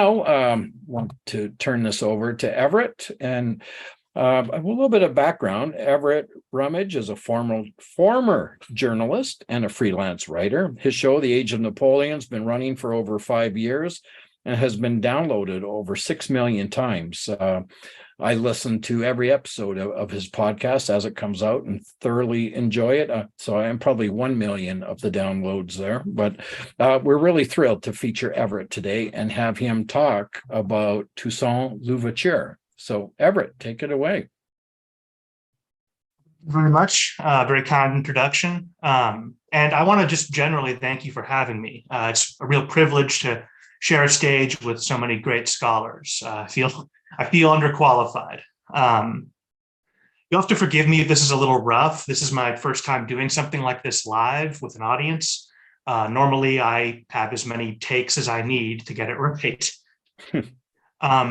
Now, want to turn this over to Everett and a little bit of background. Everett Rummage is a former journalist and a freelance writer. His show, The Age of Napoleon, has been running for over 5 years and has been downloaded over 6 million times. I listen to every episode of his podcast as it comes out and thoroughly enjoy it. So I am probably 1 million of the downloads there, but we're really thrilled to feature Everett today and have him talk about Toussaint Louverture. So Everett, take it away. Very much. Very kind introduction. And I want to just generally thank you for having me. It's a real privilege to share a stage with so many great scholars. I feel underqualified. You'll have to forgive me if this is a little rough. This is my first time doing something like this live with an audience. Normally, I have as many takes as I need to get it right.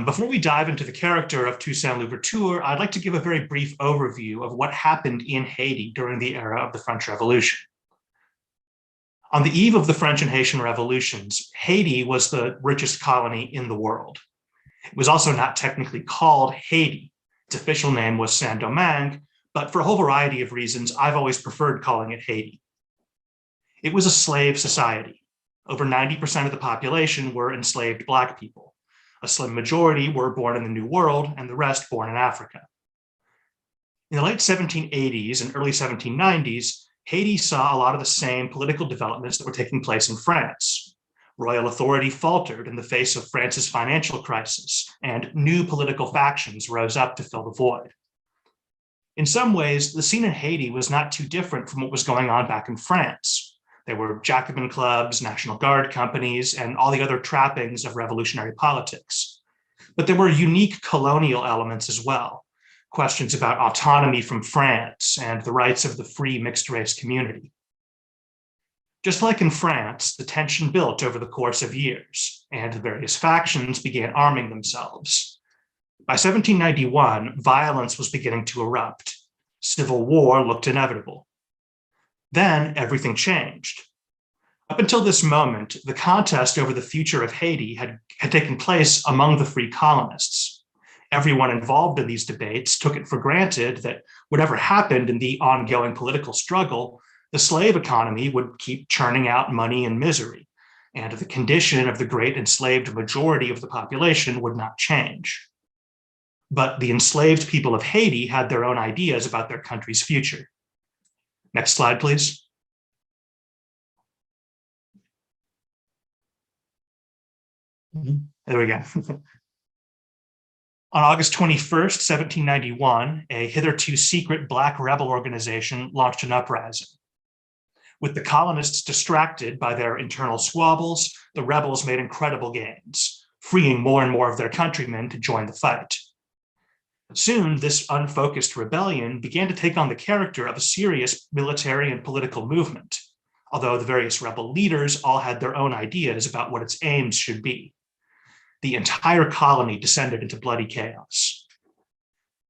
Before we dive into the character of Toussaint Louverture, I'd like to give a very brief overview of what happened in Haiti during the era of the French Revolution. On the eve of the French and Haitian revolutions, Haiti was the richest colony in the world. It was also not technically called Haiti. Its official name was Saint-Domingue, but for a whole variety of reasons, I've always preferred calling it Haiti. It was a slave society. Over 90% of the population were enslaved Black people. A slim majority were born in the New World, and the rest born in Africa. In the late 1780s and early 1790s, Haiti saw a lot of the same political developments that were taking place in France. Royal authority faltered in the face of France's financial crisis, and new political factions rose up to fill the void. In some ways, the scene in Haiti was not too different from what was going on back in France. There were Jacobin clubs, National Guard companies, and all the other trappings of revolutionary politics. But there were unique colonial elements as well. Questions about autonomy from France and the rights of the free mixed-race community. Just like in France, the tension built over the course of years, and the various factions began arming themselves. By 1791, violence was beginning to erupt. Civil war looked inevitable. Then everything changed. Up until this moment, the contest over the future of Haiti had taken place among the free colonists. Everyone involved in these debates took it for granted that whatever happened in the ongoing political struggle, the slave economy would keep churning out money and misery, and the condition of the great enslaved majority of the population would not change. But the enslaved people of Haiti had their own ideas about their country's future. Next slide, please. There we go. On August 21st, 1791, a hitherto secret Black rebel organization launched an uprising. With the colonists distracted by their internal squabbles, the rebels made incredible gains, freeing more and more of their countrymen to join the fight. Soon, this unfocused rebellion began to take on the character of a serious military and political movement, although the various rebel leaders all had their own ideas about what its aims should be. The entire colony descended into bloody chaos.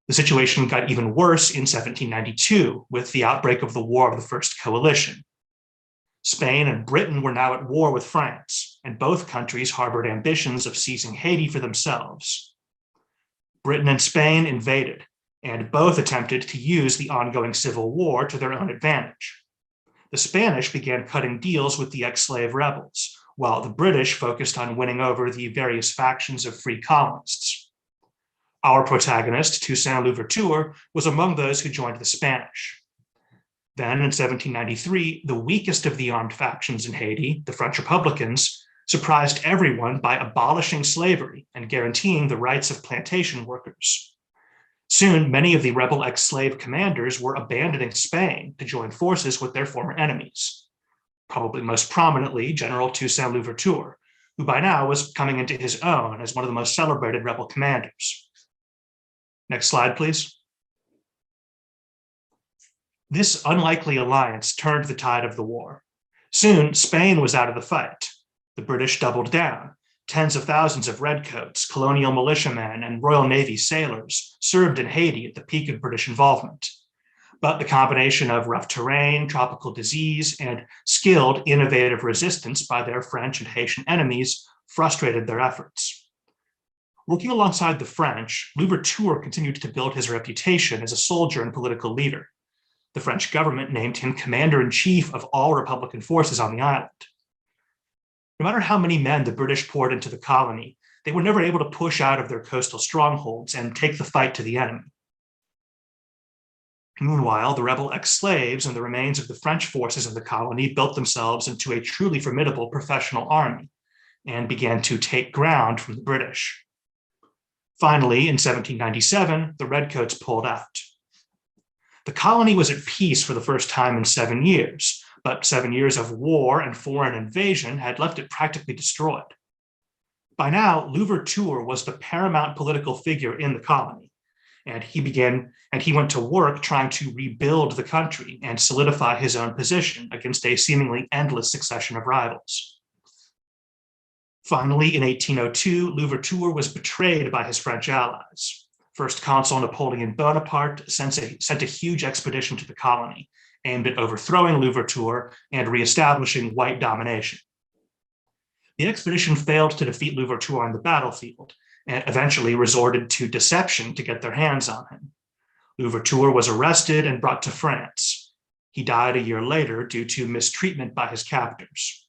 The situation got even worse in 1792 with the outbreak of the War of the First Coalition. Spain and Britain were now at war with France, and both countries harbored ambitions of seizing Haiti for themselves. Britain and Spain invaded, and both attempted to use the ongoing civil war to their own advantage. The Spanish began cutting deals with the ex-slave rebels, while the British focused on winning over the various factions of free colonists. Our protagonist, Toussaint Louverture, was among those who joined the Spanish. Then, in 1793, the weakest of the armed factions in Haiti, the French Republicans, surprised everyone by abolishing slavery and guaranteeing the rights of plantation workers. Soon, many of the rebel ex-slave commanders were abandoning Spain to join forces with their former enemies. Probably most prominently, General Toussaint Louverture, who by now was coming into his own as one of the most celebrated rebel commanders. Next slide, please. This unlikely alliance turned the tide of the war. Soon, Spain was out of the fight. The British doubled down. Tens of thousands of redcoats, colonial militiamen, and Royal Navy sailors served in Haiti at the peak of British involvement. But the combination of rough terrain, tropical disease, and skilled, innovative resistance by their French and Haitian enemies frustrated their efforts. Working alongside the French, Louverture continued to build his reputation as a soldier and political leader. The French government named him commander-in-chief of all Republican forces on the island. No matter how many men the British poured into the colony, they were never able to push out of their coastal strongholds and take the fight to the enemy. Meanwhile, the rebel ex-slaves and the remains of the French forces in the colony built themselves into a truly formidable professional army and began to take ground from the British. Finally, in 1797, the Redcoats pulled out. The colony was at peace for the first time in 7 years, but 7 years of war and foreign invasion had left it practically destroyed. By now, Louverture was the paramount political figure in the colony, and he went to work trying to rebuild the country and solidify his own position against a seemingly endless succession of rivals. Finally, in 1802, Louverture was betrayed by his French allies. First Consul Napoleon Bonaparte sent a huge expedition to the colony, aimed at overthrowing Louverture and reestablishing white domination. The expedition failed to defeat Louverture on the battlefield, and eventually resorted to deception to get their hands on him. Louverture was arrested and brought to France. He died a year later due to mistreatment by his captors.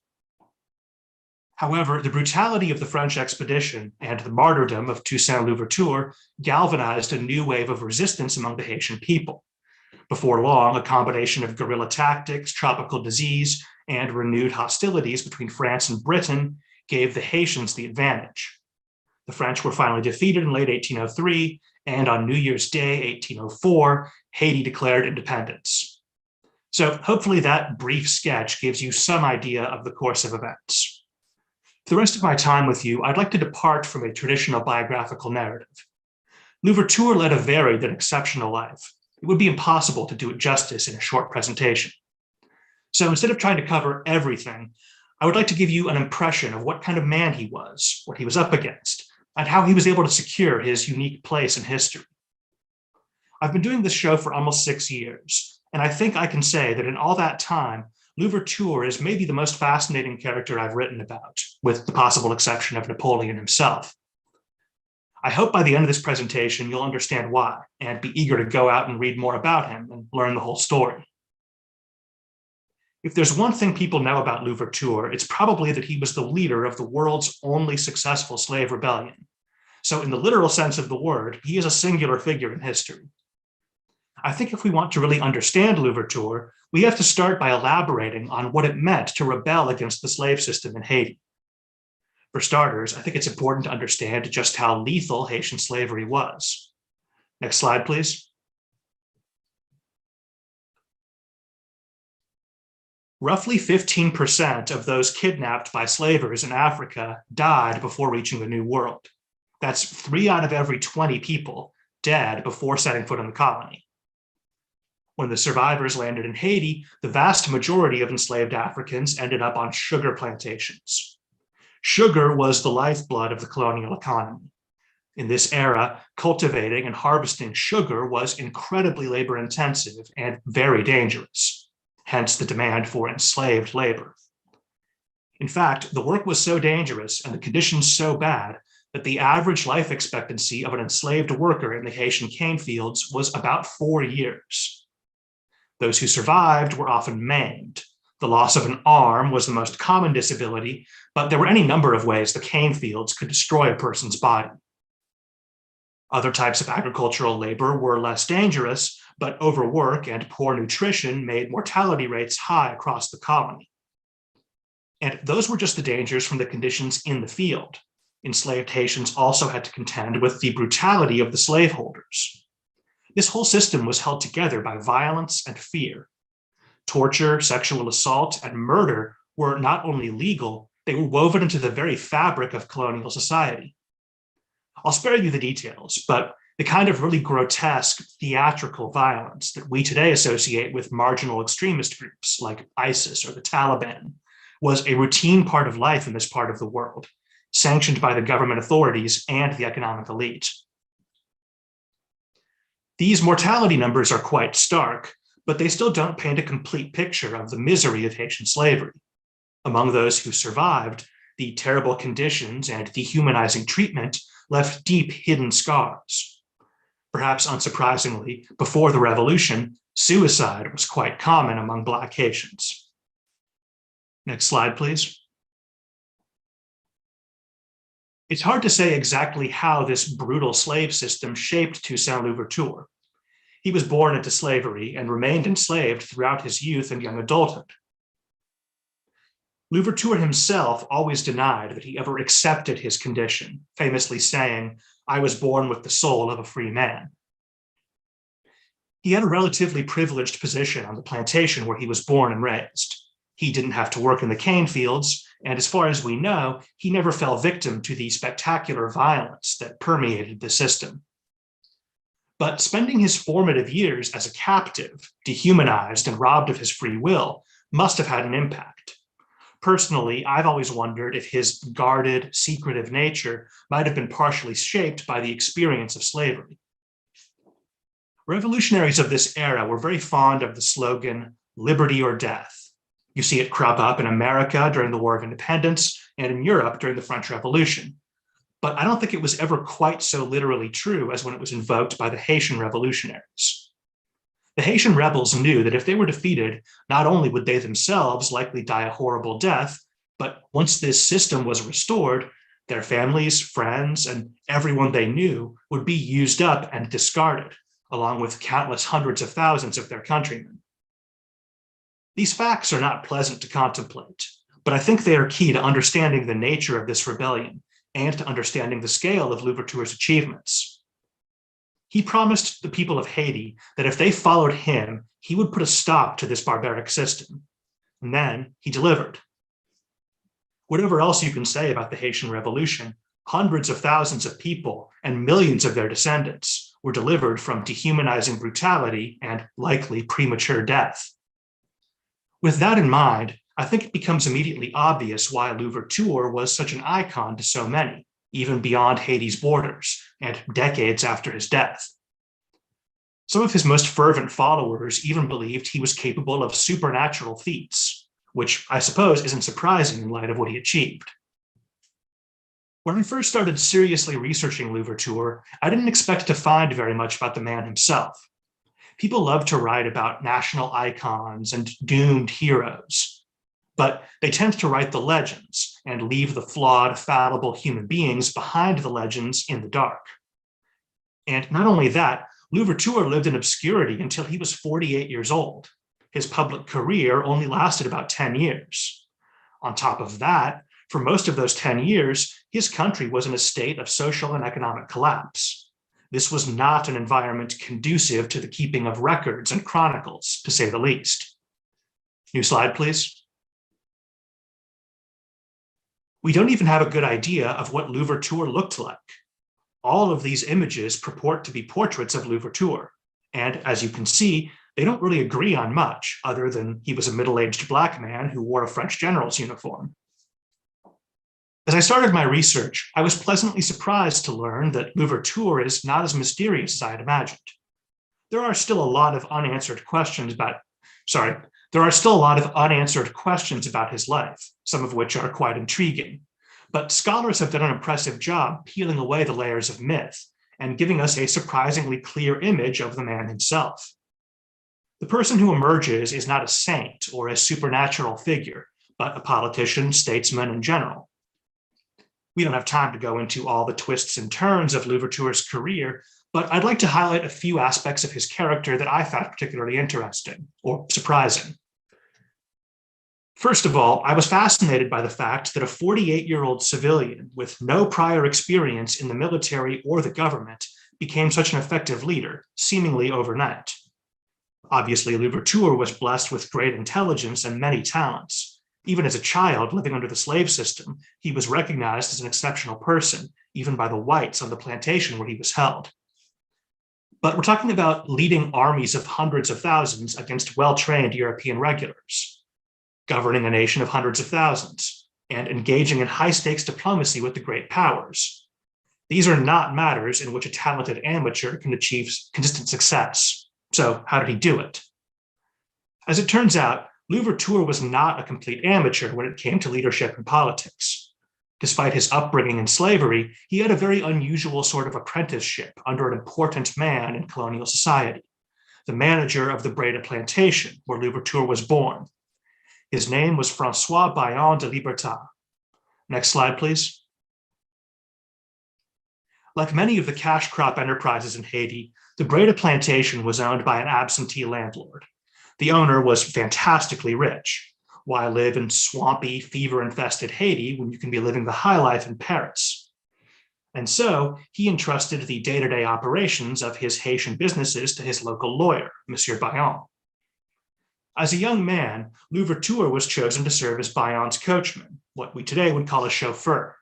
However, the brutality of the French expedition and the martyrdom of Toussaint Louverture galvanized a new wave of resistance among the Haitian people. Before long, a combination of guerrilla tactics, tropical disease, and renewed hostilities between France and Britain gave the Haitians the advantage. The French were finally defeated in late 1803, and on New Year's Day, 1804, Haiti declared independence. So hopefully that brief sketch gives you some idea of the course of events. For the rest of my time with you, I'd like to depart from a traditional biographical narrative. Louverture led a varied and exceptional life. It would be impossible to do it justice in a short presentation. So instead of trying to cover everything, I would like to give you an impression of what kind of man he was, what he was up against, and how he was able to secure his unique place in history. I've been doing this show for almost 6 years, and I think I can say that in all that time, Louverture is maybe the most fascinating character I've written about, with the possible exception of Napoleon himself. I hope by the end of this presentation, you'll understand why and be eager to go out and read more about him and learn the whole story. If there's one thing people know about Louverture, it's probably that he was the leader of the world's only successful slave rebellion. So in the literal sense of the word, he is a singular figure in history. I think if we want to really understand Louverture, we have to start by elaborating on what it meant to rebel against the slave system in Haiti. For starters, I think it's important to understand just how lethal Haitian slavery was. Next slide, please. Roughly 15% of those kidnapped by slavers in Africa died before reaching the New World. That's 3 out of every 20 people dead before setting foot in the colony. When the survivors landed in Haiti, the vast majority of enslaved Africans ended up on sugar plantations. Sugar was the lifeblood of the colonial economy. In this era, cultivating and harvesting sugar was incredibly labor-intensive and very dangerous, hence the demand for enslaved labor. In fact, the work was so dangerous and the conditions so bad that the average life expectancy of an enslaved worker in the Haitian cane fields was about 4 years. Those who survived were often maimed. The loss of an arm was the most common disability, but there were any number of ways the cane fields could destroy a person's body. Other types of agricultural labor were less dangerous, but overwork and poor nutrition made mortality rates high across the colony. And those were just the dangers from the conditions in the field. Enslaved Haitians also had to contend with the brutality of the slaveholders. This whole system was held together by violence and fear. Torture, sexual assault, and murder were not only legal, they were woven into the very fabric of colonial society. I'll spare you the details, but the kind of really grotesque theatrical violence that we today associate with marginal extremist groups like ISIS or the Taliban was a routine part of life in this part of the world, sanctioned by the government authorities and the economic elite. These mortality numbers are quite stark, but they still don't paint a complete picture of the misery of Haitian slavery. Among those who survived, the terrible conditions and dehumanizing treatment left deep hidden scars. Perhaps unsurprisingly, before the revolution, suicide was quite common among Black Haitians. Next slide, please. It's hard to say exactly how this brutal slave system shaped Toussaint Louverture. He was born into slavery and remained enslaved throughout his youth and young adulthood. Louverture himself always denied that he ever accepted his condition, famously saying, "I was born with the soul of a free man." He had a relatively privileged position on the plantation where he was born and raised. He didn't have to work in the cane fields, and as far as we know, he never fell victim to the spectacular violence that permeated the system. But spending his formative years as a captive, dehumanized and robbed of his free will, must have had an impact. Personally, I've always wondered if his guarded, secretive nature might have been partially shaped by the experience of slavery. Revolutionaries of this era were very fond of the slogan, "Liberty or death." You see it crop up in America during the War of Independence and in Europe during the French Revolution. But I don't think it was ever quite so literally true as when it was invoked by the Haitian revolutionaries. The Haitian rebels knew that if they were defeated, not only would they themselves likely die a horrible death, but once this system was restored, their families, friends, and everyone they knew would be used up and discarded, along with countless hundreds of thousands of their countrymen. These facts are not pleasant to contemplate, but I think they are key to understanding the nature of this rebellion and to understanding the scale of Louverture's achievements. He promised the people of Haiti that if they followed him, he would put a stop to this barbaric system. And then he delivered. Whatever else you can say about the Haitian Revolution, hundreds of thousands of people and millions of their descendants were delivered from dehumanizing brutality and likely premature death. With that in mind, I think it becomes immediately obvious why Louverture was such an icon to so many, even beyond Haiti's borders and decades after his death. Some of his most fervent followers even believed he was capable of supernatural feats, which I suppose isn't surprising in light of what he achieved. When I first started seriously researching Louverture, I didn't expect to find very much about the man himself. People love to write about national icons and doomed heroes, but they tend to write the legends and leave the flawed, fallible human beings behind the legends in the dark. And not only that, Louverture lived in obscurity until he was 48 years old. His public career only lasted about 10 years. On top of that, for most of those 10 years, his country was in a state of social and economic collapse. This was not an environment conducive to the keeping of records and chronicles, to say the least. New slide, please. We don't even have a good idea of what Louverture looked like. All of these images purport to be portraits of Louverture, and as you can see, they don't really agree on much, other than he was a middle-aged Black man who wore a French general's uniform. As I started my research, I was pleasantly surprised to learn that Louverture is not as mysterious as I had imagined. There are still a lot of unanswered questions about his life, some of which are quite intriguing. But scholars have done an impressive job peeling away the layers of myth and giving us a surprisingly clear image of the man himself. The person who emerges is not a saint or a supernatural figure, but a politician, statesman, and general. We don't have time to go into all the twists and turns of Louverture's career, but I'd like to highlight a few aspects of his character that I found particularly interesting or surprising. First of all, I was fascinated by the fact that a 48-year-old civilian with no prior experience in the military or the government became such an effective leader, seemingly overnight. Obviously, Louverture was blessed with great intelligence and many talents. Even as a child living under the slave system, he was recognized as an exceptional person, even by the whites on the plantation where he was held. But we're talking about leading armies of hundreds of thousands against well-trained European regulars, governing a nation of hundreds of thousands, and engaging in high-stakes diplomacy with the great powers. These are not matters in which a talented amateur can achieve consistent success. So how did he do it? As it turns out, Louverture was not a complete amateur when it came to leadership and politics. Despite his upbringing in slavery, he had a very unusual sort of apprenticeship under an important man in colonial society, the manager of the Breda plantation where Louverture was born. His name was Francois Bayon de Libertad. Next slide, please. Like many of the cash crop enterprises in Haiti, the Breda plantation was owned by an absentee landlord. The owner was fantastically rich. Why live in swampy, fever-infested Haiti when you can be living the high life in Paris? And so he entrusted the day-to-day operations of his Haitian businesses to his local lawyer, Monsieur Bayon. As a young man, Louverture was chosen to serve as Bayon's coachman, what we today would call a chauffeur.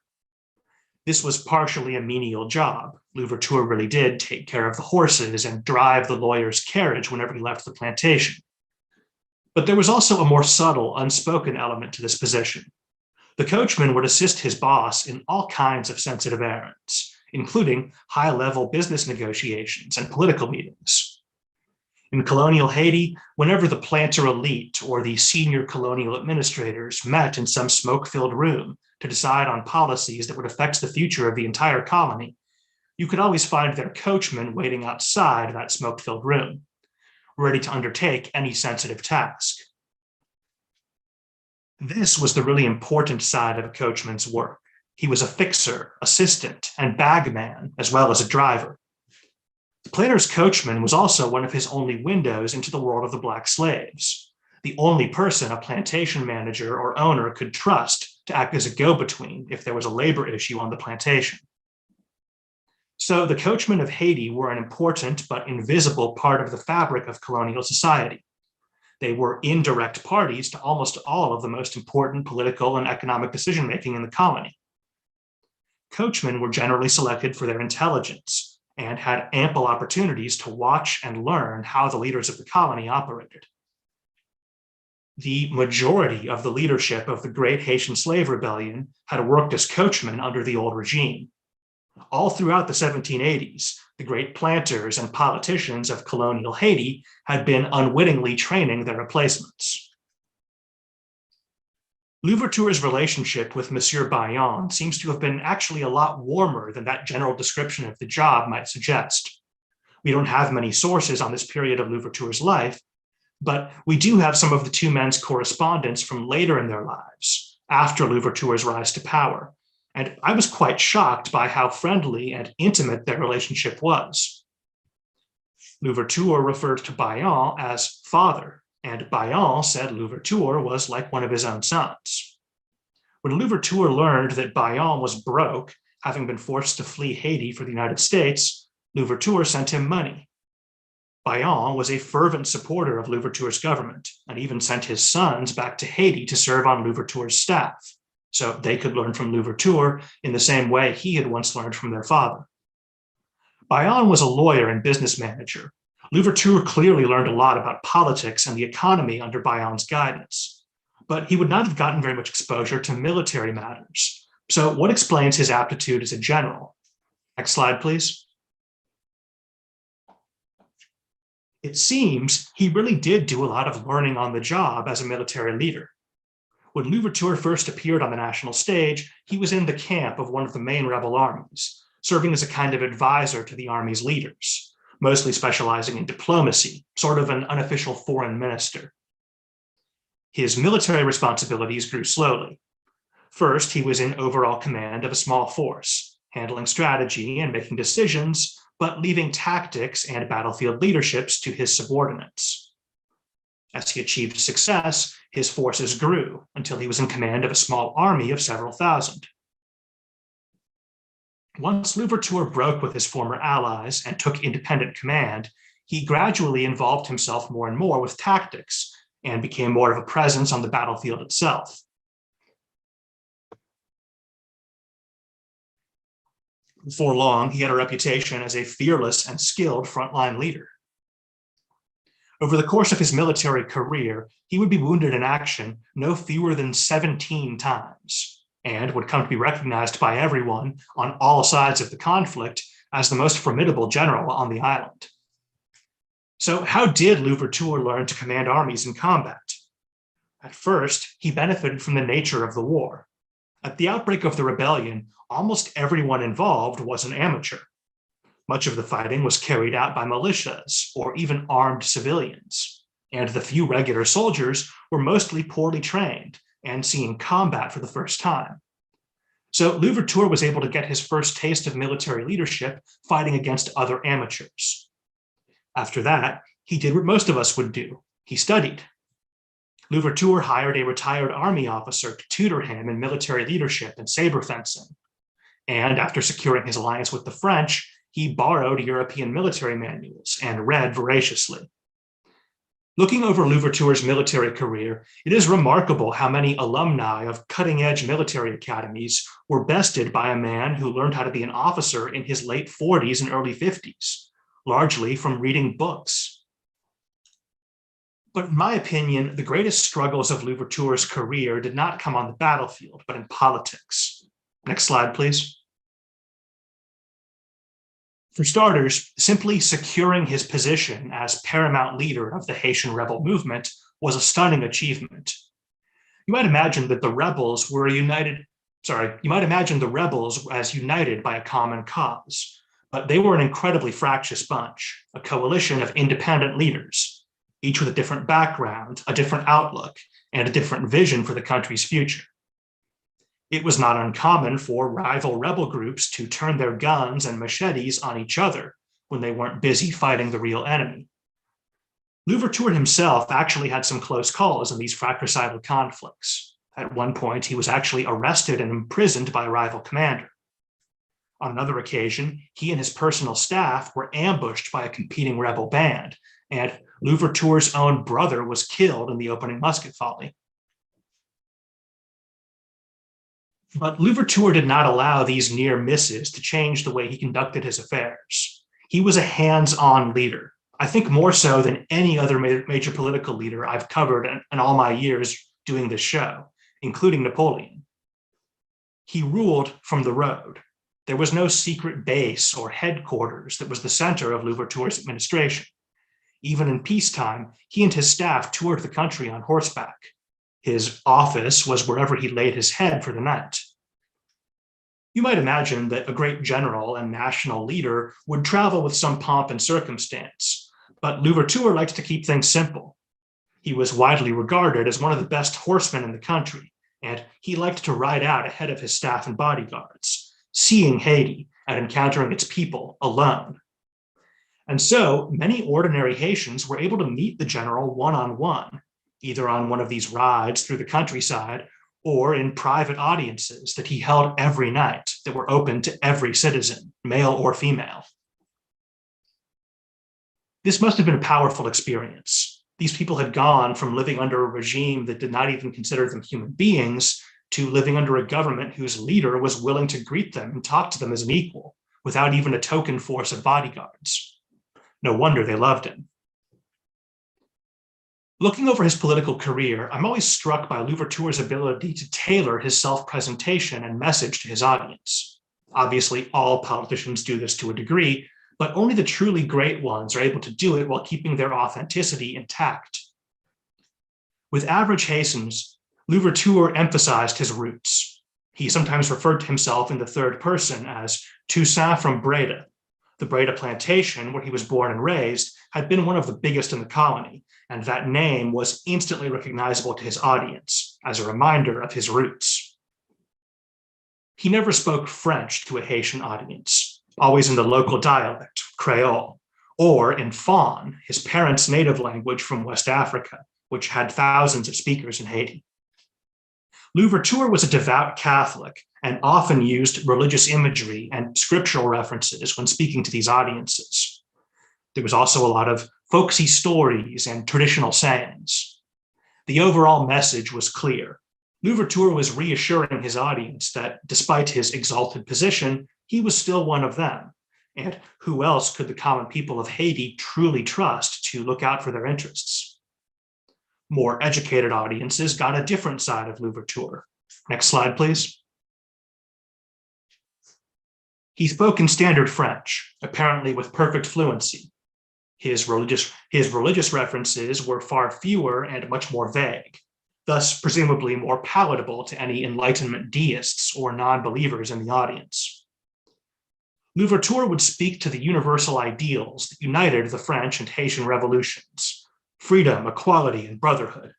This was partially a menial job. Louverture really did take care of the horses and drive the lawyer's carriage whenever he left the plantation. But there was also a more subtle, unspoken element to this position. The coachman would assist his boss in all kinds of sensitive errands, including high-level business negotiations and political meetings. In colonial Haiti, whenever the planter elite or the senior colonial administrators met in some smoke-filled room to decide on policies that would affect the future of the entire colony, you could always find their coachman waiting outside that smoke-filled room, ready to undertake any sensitive task. This was the really important side of a coachman's work. He was a fixer, assistant, and bagman, as well as a driver. The planter's coachman was also one of his only windows into the world of the black slaves, the only person a plantation manager or owner could trust to act as a go-between if there was a labor issue on the plantation. So the coachmen of Haiti were an important but invisible part of the fabric of colonial society. They were indirect parties to almost all of the most important political and economic decision-making in the colony. Coachmen were generally selected for their intelligence and had ample opportunities to watch and learn how the leaders of the colony operated. The majority of the leadership of the Great Haitian Slave Rebellion had worked as coachmen under the old regime. All throughout the 1780s, the great planters and politicians of colonial Haiti had been unwittingly training their replacements. Louverture's relationship with Monsieur Bayon seems to have been actually a lot warmer than that general description of the job might suggest. We don't have many sources on this period of Louverture's life, but we do have some of the two men's correspondence from later in their lives, after Louverture's rise to power. And I was quite shocked by how friendly and intimate their relationship was. Louverture referred to Bayon as father, and Bayon said Louverture was like one of his own sons. When Louverture learned that Bayon was broke, having been forced to flee Haiti for the United States, Louverture sent him money. Bayon was a fervent supporter of Louverture's government and even sent his sons back to Haiti to serve on Louverture's staff, so they could learn from Louverture in the same way he had once learned from their father. Bayon was a lawyer and business manager. Louverture clearly learned a lot about politics and the economy under Bayon's guidance, but he would not have gotten very much exposure to military matters. So what explains his aptitude as a general? Next slide, please. It seems he really did do a lot of learning on the job as a military leader. When Louverture first appeared on the national stage, he was in the camp of one of the main rebel armies, serving as a kind of advisor to the army's leaders, mostly specializing in diplomacy, sort of an unofficial foreign minister. His military responsibilities grew slowly. First, he was in overall command of a small force, handling strategy and making decisions, but leaving tactics and battlefield leaderships to his subordinates. As he achieved success, his forces grew until he was in command of a small army of several thousand. Once Louverture broke with his former allies and took independent command, he gradually involved himself more and more with tactics and became more of a presence on the battlefield itself. Before long, he had a reputation as a fearless and skilled frontline leader. Over the course of his military career, he would be wounded in action no fewer than 17 times, and would come to be recognized by everyone on all sides of the conflict as the most formidable general on the island. So how did Louverture learn to command armies in combat? At first, he benefited from the nature of the war. At the outbreak of the rebellion, almost everyone involved was an amateur. Much of the fighting was carried out by militias or even armed civilians, and the few regular soldiers were mostly poorly trained and seeing combat for the first time. So Louverture was able to get his first taste of military leadership fighting against other amateurs. After that, he did what most of us would do. He studied. Louverture hired a retired army officer to tutor him in military leadership and saber fencing. And after securing his alliance with the French, he borrowed European military manuals and read voraciously. Looking over Louverture's military career, it is remarkable how many alumni of cutting-edge military academies were bested by a man who learned how to be an officer in his late 40s and early 50s, largely from reading books. But in my opinion, the greatest struggles of Louverture's career did not come on the battlefield, but in politics. Next slide, please. For starters, simply securing his position as paramount leader of the Haitian rebel movement was a stunning achievement. You might imagine the rebels as united by a common cause, but they were an incredibly fractious bunch, a coalition of independent leaders, each with a different background, a different outlook, and a different vision for the country's future. It was not uncommon for rival rebel groups to turn their guns and machetes on each other when they weren't busy fighting the real enemy. Louverture himself actually had some close calls in these fratricidal conflicts. At one point, he was actually arrested and imprisoned by a rival commander. On another occasion, he and his personal staff were ambushed by a competing rebel band, and Louverture's own brother was killed in the opening musket volley. But Louverture did not allow these near misses to change the way he conducted his affairs. He was a hands-on leader, I think more so than any other major political leader I've covered in all my years doing this show, including Napoleon. He ruled from the road. There was no secret base or headquarters that was the center of Louverture's administration. Even in peacetime, he and his staff toured the country on horseback. His office was wherever he laid his head for the night. You might imagine that a great general and national leader would travel with some pomp and circumstance, but Louverture liked to keep things simple. He was widely regarded as one of the best horsemen in the country, and he liked to ride out ahead of his staff and bodyguards, seeing Haiti and encountering its people alone. And so many ordinary Haitians were able to meet the general one-on-one, either on one of these rides through the countryside or in private audiences that he held every night that were open to every citizen, male or female. This must have been a powerful experience. These people had gone from living under a regime that did not even consider them human beings to living under a government whose leader was willing to greet them and talk to them as an equal, without even a token force of bodyguards. No wonder they loved him. Looking over his political career, I'm always struck by Louverture's ability to tailor his self-presentation and message to his audience. Obviously, all politicians do this to a degree, but only the truly great ones are able to do it while keeping their authenticity intact. With average Haitians, Louverture emphasized his roots. He sometimes referred to himself in the third person as Toussaint from Breda. The Breda plantation, where he was born and raised, had been one of the biggest in the colony, and that name was instantly recognizable to his audience as a reminder of his roots. He never spoke French to a Haitian audience, always in the local dialect, Creole, or in Fon, his parents' native language from West Africa, which had thousands of speakers in Haiti. Louverture was a devout Catholic and often used religious imagery and scriptural references when speaking to these audiences. There was also a lot of folksy stories and traditional sayings. The overall message was clear. Louverture was reassuring his audience that despite his exalted position, he was still one of them. And who else could the common people of Haiti truly trust to look out for their interests? More educated audiences got a different side of Louverture. Next slide, please. He spoke in standard French, apparently with perfect fluency. His religious references were far fewer and much more vague. thus presumably more palatable to any Enlightenment deists or non-believers in the audience. Louverture would speak to the universal ideals that united the French and Haitian revolutions: freedom, equality, and brotherhood.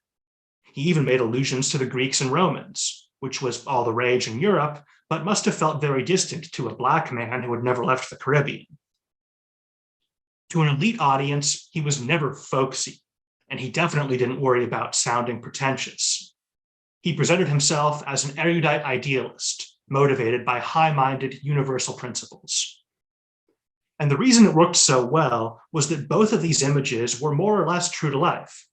He even made allusions to the Greeks and Romans, which was all the rage in Europe, but must have felt very distant to a Black man who had never left the Caribbean. To an elite audience, he was never folksy, and he definitely didn't worry about sounding pretentious. He presented himself as an erudite idealist, motivated by high-minded universal principles. And the reason it worked so well was that both of these images were more or less true to life.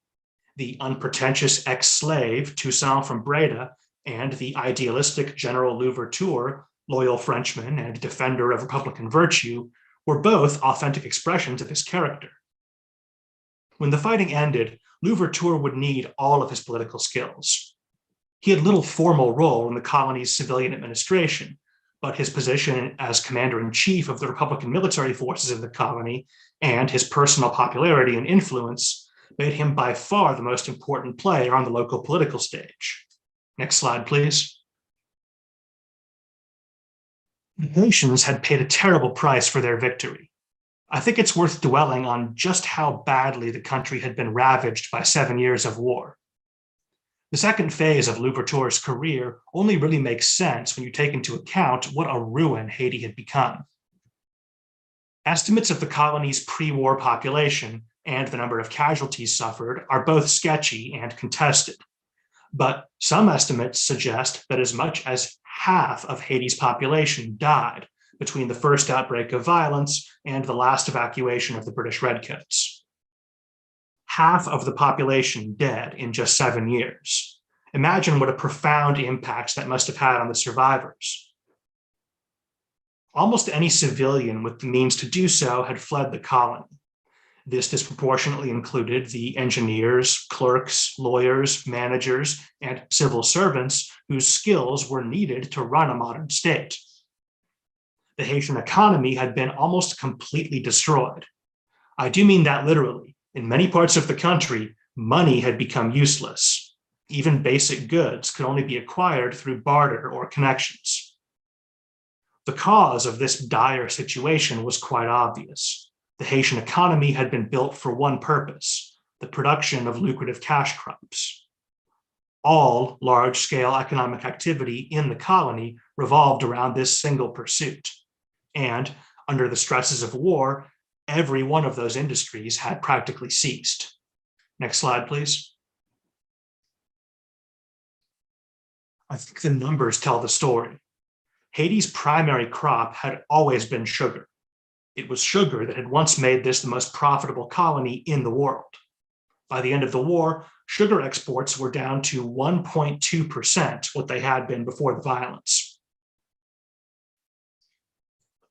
The unpretentious ex-slave, Toussaint from Breda, and the idealistic General Louverture, loyal Frenchman and defender of Republican virtue, were both authentic expressions of his character. When the fighting ended, Louverture would need all of his political skills. He had little formal role in the colony's civilian administration, but his position as commander-in-chief of the Republican military forces of the colony and his personal popularity and influence made him by far the most important player on the local political stage. Next slide, please. The Haitians had paid a terrible price for their victory. I think it's worth dwelling on just how badly the country had been ravaged by 7 years of war. The second phase of Louverture's career only really makes sense when you take into account what a ruin Haiti had become. Estimates of the colony's pre-war population and the number of casualties suffered are both sketchy and contested, but some estimates suggest that as much as half of Haiti's population died between the first outbreak of violence and the last evacuation of the British Redcoats. Half of the population dead in just 7 years. Imagine what a profound impact that must have had on the survivors. Almost any civilian with the means to do so had fled the colony. This disproportionately included the engineers, clerks, lawyers, managers, and civil servants whose skills were needed to run a modern state. The Haitian economy had been almost completely destroyed. I do mean that literally. In many parts of the country, money had become useless. Even basic goods could only be acquired through barter or connections. The cause of this dire situation was quite obvious. The Haitian economy had been built for one purpose: the production of lucrative cash crops. All large-scale economic activity in the colony revolved around this single pursuit. And under the stresses of war, every one of those industries had practically ceased. Next slide, please. I think the numbers tell the story. Haiti's primary crop had always been sugar. It was sugar that had once made this the most profitable colony in the world. By the end of the war, sugar exports were down to 1.2%, what they had been before the violence.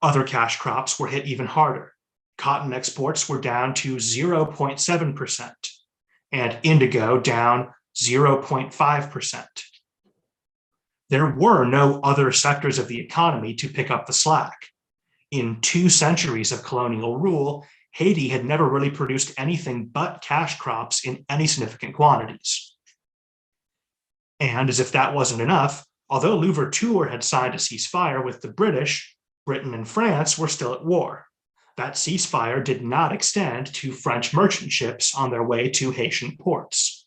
Other cash crops were hit even harder. Cotton exports were down to 0.7%, and indigo down 0.5%. There were no other sectors of the economy to pick up the slack. In 2 centuries of colonial rule, Haiti had never really produced anything but cash crops in any significant quantities. And as if that wasn't enough, although Louverture had signed a ceasefire with the British, Britain and France were still at war. That ceasefire did not extend to French merchant ships on their way to Haitian ports.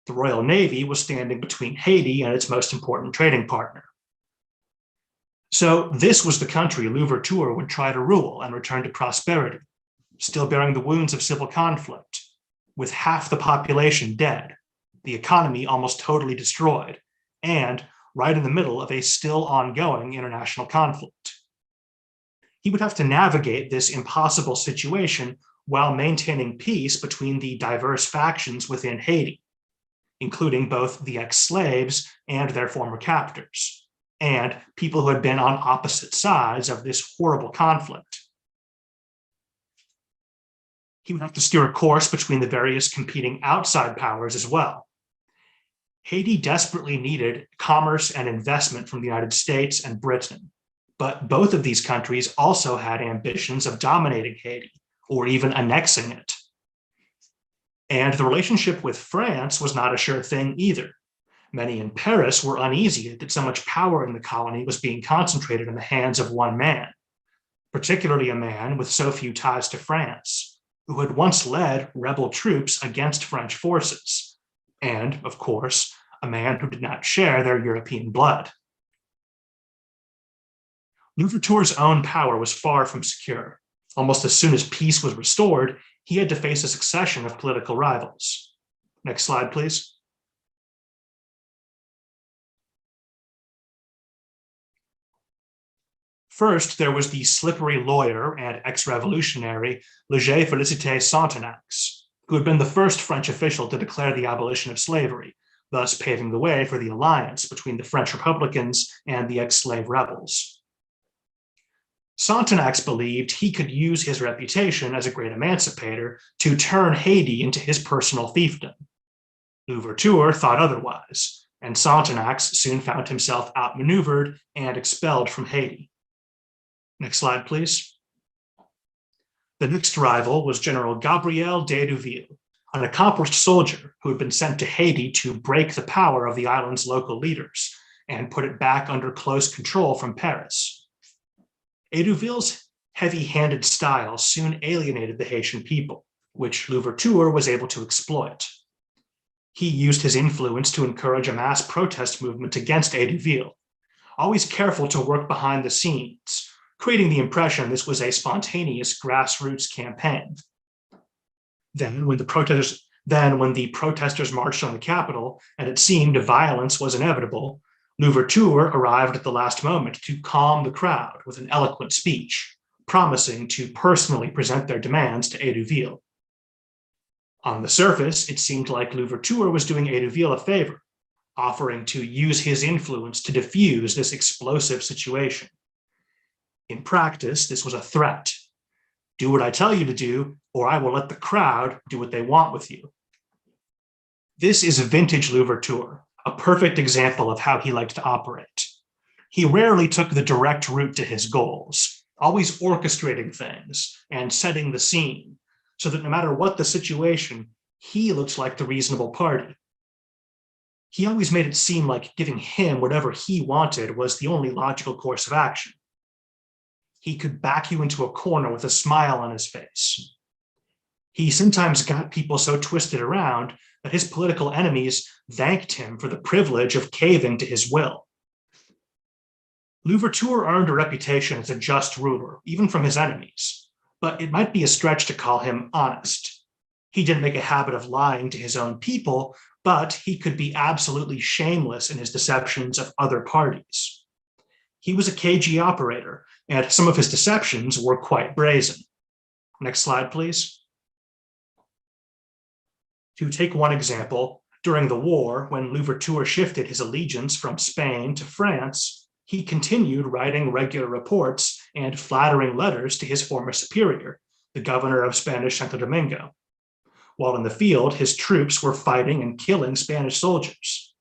The Royal Navy was standing between Haiti and its most important trading partner. So this was the country Louverture would try to rule and return to prosperity, still bearing the wounds of civil conflict, with half the population dead, the economy almost totally destroyed, and right in the middle of a still ongoing international conflict. He would have to navigate this impossible situation while maintaining peace between the diverse factions within Haiti, including both the ex-slaves and their former captors, and people who had been on opposite sides of this horrible conflict. He would have to steer a course between the various competing outside powers as well. Haiti desperately needed commerce and investment from the United States and Britain, but both of these countries also had ambitions of dominating Haiti or even annexing it. And the relationship with France was not a sure thing either. Many in Paris were uneasy that so much power in the colony was being concentrated in the hands of one man, particularly a man with so few ties to France, who had once led rebel troops against French forces, and, of course, a man who did not share their European blood. Louverture's own power was far from secure. Almost as soon as peace was restored, he had to face a succession of political rivals. Next slide, please. First, there was the slippery lawyer and ex-revolutionary Léger Félicité Sonthonax, who had been the first French official to declare the abolition of slavery, thus paving the way for the alliance between the French Republicans and the ex-slave rebels. Sonthonax believed he could use his reputation as a great emancipator to turn Haiti into his personal fiefdom. Louverture thought otherwise, and Sonthonax soon found himself outmaneuvered and expelled from Haiti. Next slide, please. The next rival was General Gabriel de Douville, an accomplished soldier who had been sent to Haiti to break the power of the island's local leaders and put it back under close control from Paris. Douville's heavy-handed style soon alienated the Haitian people, which Louverture was able to exploit. He used his influence to encourage a mass protest movement against Douville, always careful to work behind the scenes, creating the impression this was a spontaneous grassroots campaign. Then, when the protesters marched on the Capitol and it seemed violence was inevitable, Louverture arrived at the last moment to calm the crowd with an eloquent speech, promising to personally present their demands to Douville. On the surface, it seemed like Louverture was doing Douville a favor, offering to use his influence to defuse this explosive situation. In practice, this was a threat. Do what I tell you to do, or I will let the crowd do what they want with you. This is vintage Louverture, a perfect example of how he liked to operate. He rarely took the direct route to his goals, always orchestrating things and setting the scene, so that no matter what the situation, he looked like the reasonable party. He always made it seem like giving him whatever he wanted was the only logical course of action. He could back you into a corner with a smile on his face. He sometimes got people so twisted around that his political enemies thanked him for the privilege of caving to his will. Louverture earned a reputation as a just ruler, even from his enemies, but it might be a stretch to call him honest. He didn't make a habit of lying to his own people, but he could be absolutely shameless in his deceptions of other parties. He was a cagey operator, and some of his deceptions were quite brazen. Next slide, please. To take one example, during the war, when Louverture shifted his allegiance from Spain to France, he continued writing regular reports and flattering letters to his former superior, the governor of Spanish Santo Domingo. While in the field, his troops were fighting and killing Spanish soldiers.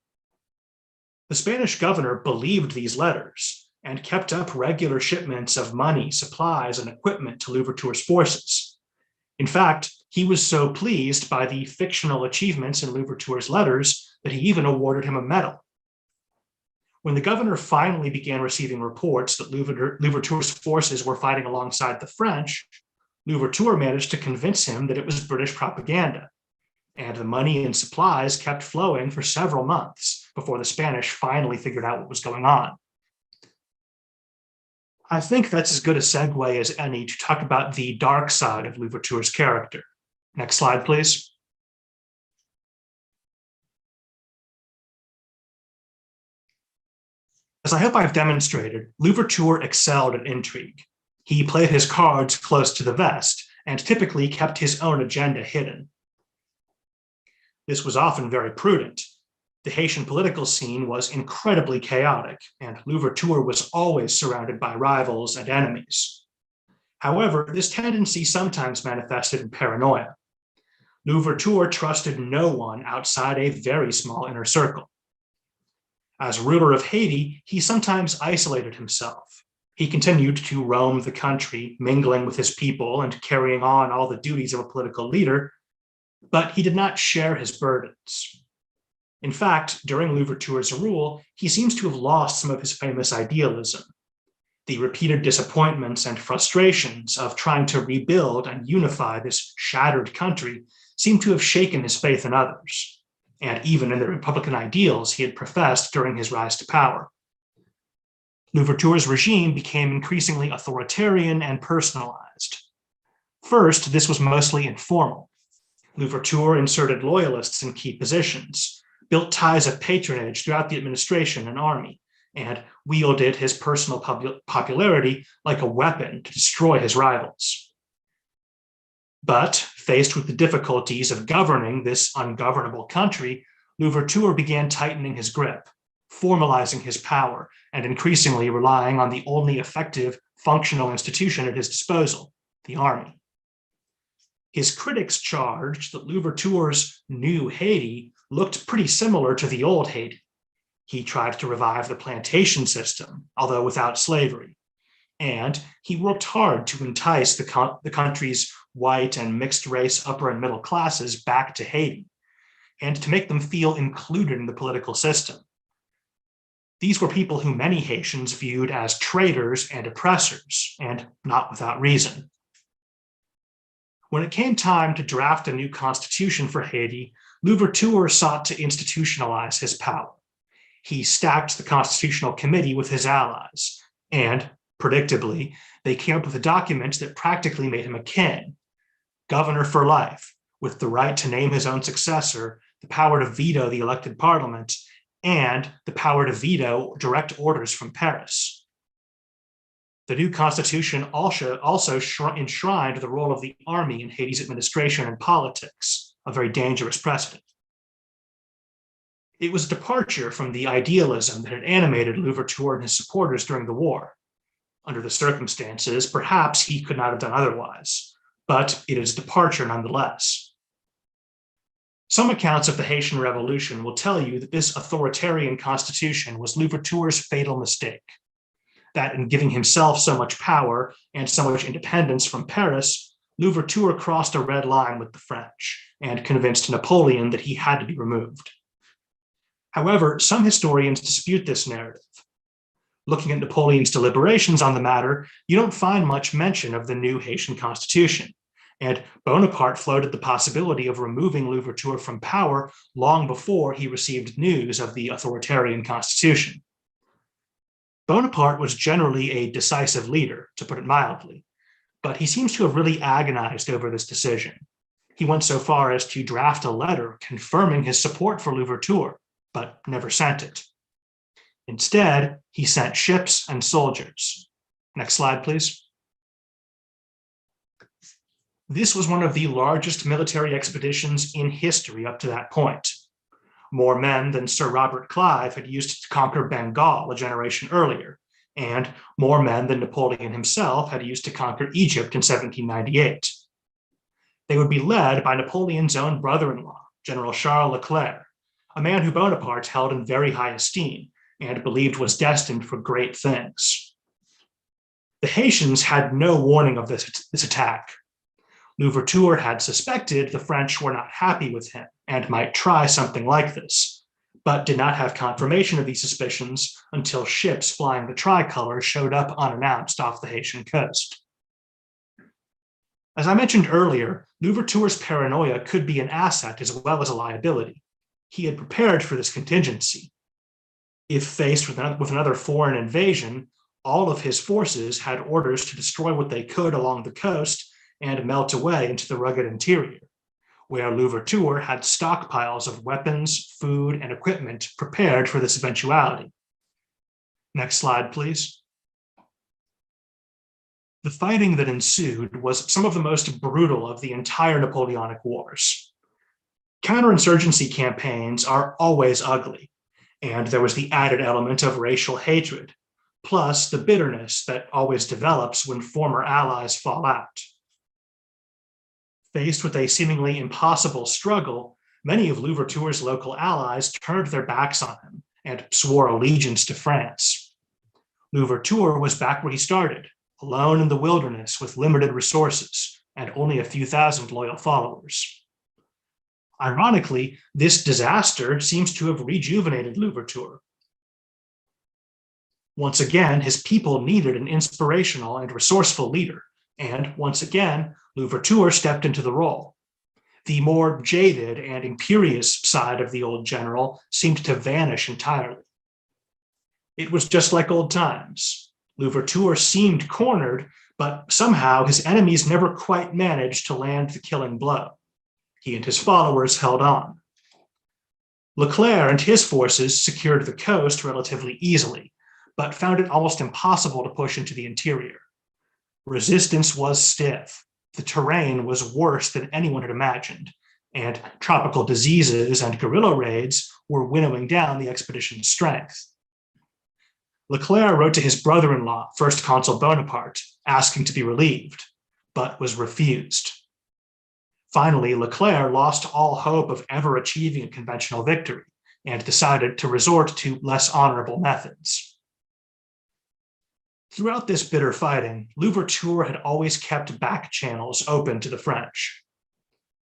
The Spanish governor believed these letters and kept up regular shipments of money, supplies, and equipment to Louverture's forces. In fact, he was so pleased by the fictional achievements in Louverture's letters that he even awarded him a medal. When the governor finally began receiving reports that Louverture's forces were fighting alongside the French, Louverture managed to convince him that it was British propaganda, and the money and supplies kept flowing for several months before the Spanish finally figured out what was going on. I think that's as good a segue as any to talk about the dark side of Louverture's character. Next slide, please. As I hope I've demonstrated, Louverture excelled at intrigue. He played his cards close to the vest and typically kept his own agenda hidden. This was often very prudent. The Haitian political scene was incredibly chaotic, and Louverture was always surrounded by rivals and enemies. However, this tendency sometimes manifested in paranoia. Louverture trusted no one outside a very small inner circle. As ruler of Haiti, he sometimes isolated himself. He continued to roam the country, mingling with his people and carrying on all the duties of a political leader, but he did not share his burdens. In fact, during Louverture's rule, he seems to have lost some of his famous idealism. The repeated disappointments and frustrations of trying to rebuild and unify this shattered country seem to have shaken his faith in others, and even in the Republican ideals he had professed during his rise to power. Louverture's regime became increasingly authoritarian and personalized. First, this was mostly informal. Louverture inserted loyalists in key positions, built ties of patronage throughout the administration and army, and wielded his personal popularity like a weapon to destroy his rivals. But faced with the difficulties of governing this ungovernable country, Louverture began tightening his grip, formalizing his power, and increasingly relying on the only effective functional institution at his disposal, the army. His critics charged that Louverture's new Haiti looked pretty similar to the old Haiti. He tried to revive the plantation system, although without slavery. And he worked hard to entice the country's white and mixed race upper and middle classes back to Haiti, and to make them feel included in the political system. These were people who many Haitians viewed as traitors and oppressors, and not without reason. When it came time to draft a new constitution for Haiti, Louverture sought to institutionalize his power. He stacked the Constitutional Committee with his allies, and, predictably, they came up with a document that practically made him a king, governor for life, with the right to name his own successor, the power to veto the elected parliament, and the power to veto direct orders from Paris. The new constitution also enshrined the role of the army in Haiti's administration and politics, a very dangerous precedent. It was a departure from the idealism that had animated Louverture and his supporters during the war. Under the circumstances, perhaps he could not have done otherwise, but it is a departure nonetheless. Some accounts of the Haitian Revolution will tell you that this authoritarian constitution was Louverture's fatal mistake, that in giving himself so much power and so much independence from Paris, Louverture crossed a red line with the French and convinced Napoleon that he had to be removed. However, some historians dispute this narrative. Looking at Napoleon's deliberations on the matter, you don't find much mention of the new Haitian constitution, and Bonaparte floated the possibility of removing Louverture from power long before he received news of the authoritarian constitution. Bonaparte was generally a decisive leader, to put it mildly, but he seems to have really agonized over this decision. He went so far as to draft a letter confirming his support for Louverture, but never sent it. Instead, he sent ships and soldiers. Next slide, please. This was one of the largest military expeditions in history up to that point. More men than Sir Robert Clive had used to conquer Bengal a generation earlier, and more men than Napoleon himself had used to conquer Egypt in 1798. They would be led by Napoleon's own brother-in-law, General Charles Leclerc, a man who Bonaparte held in very high esteem and believed was destined for great things. The Haitians had no warning of this attack. Louverture had suspected the French were not happy with him and might try something like this, but did not have confirmation of these suspicions until ships flying the tricolor showed up unannounced off the Haitian coast. As I mentioned earlier, Louverture's paranoia could be an asset as well as a liability. He had prepared for this contingency. If faced with another foreign invasion, all of his forces had orders to destroy what they could along the coast and melt away into the rugged interior, where Louverture had stockpiles of weapons, food, and equipment prepared for this eventuality. Next slide, please. The fighting that ensued was some of the most brutal of the entire Napoleonic Wars. Counterinsurgency campaigns are always ugly, and there was the added element of racial hatred, plus the bitterness that always develops when former allies fall out. Faced with a seemingly impossible struggle, many of Louverture's local allies turned their backs on him and swore allegiance to France. Louverture was back where he started, alone in the wilderness with limited resources and only a few thousand loyal followers. Ironically, this disaster seems to have rejuvenated Louverture. Once again, his people needed an inspirational and resourceful leader, and once again, Louverture stepped into the role. The more jaded and imperious side of the old general seemed to vanish entirely. It was just like old times. Louverture seemed cornered, but somehow his enemies never quite managed to land the killing blow. He and his followers held on. Leclerc and his forces secured the coast relatively easily, but found it almost impossible to push into the interior. Resistance was stiff. The terrain was worse than anyone had imagined, and tropical diseases and guerrilla raids were winnowing down the expedition's strength. Leclerc wrote to his brother-in-law, First Consul Bonaparte, asking to be relieved, but was refused. Finally, Leclerc lost all hope of ever achieving a conventional victory and decided to resort to less honorable methods. Throughout this bitter fighting, Louverture had always kept back channels open to the French.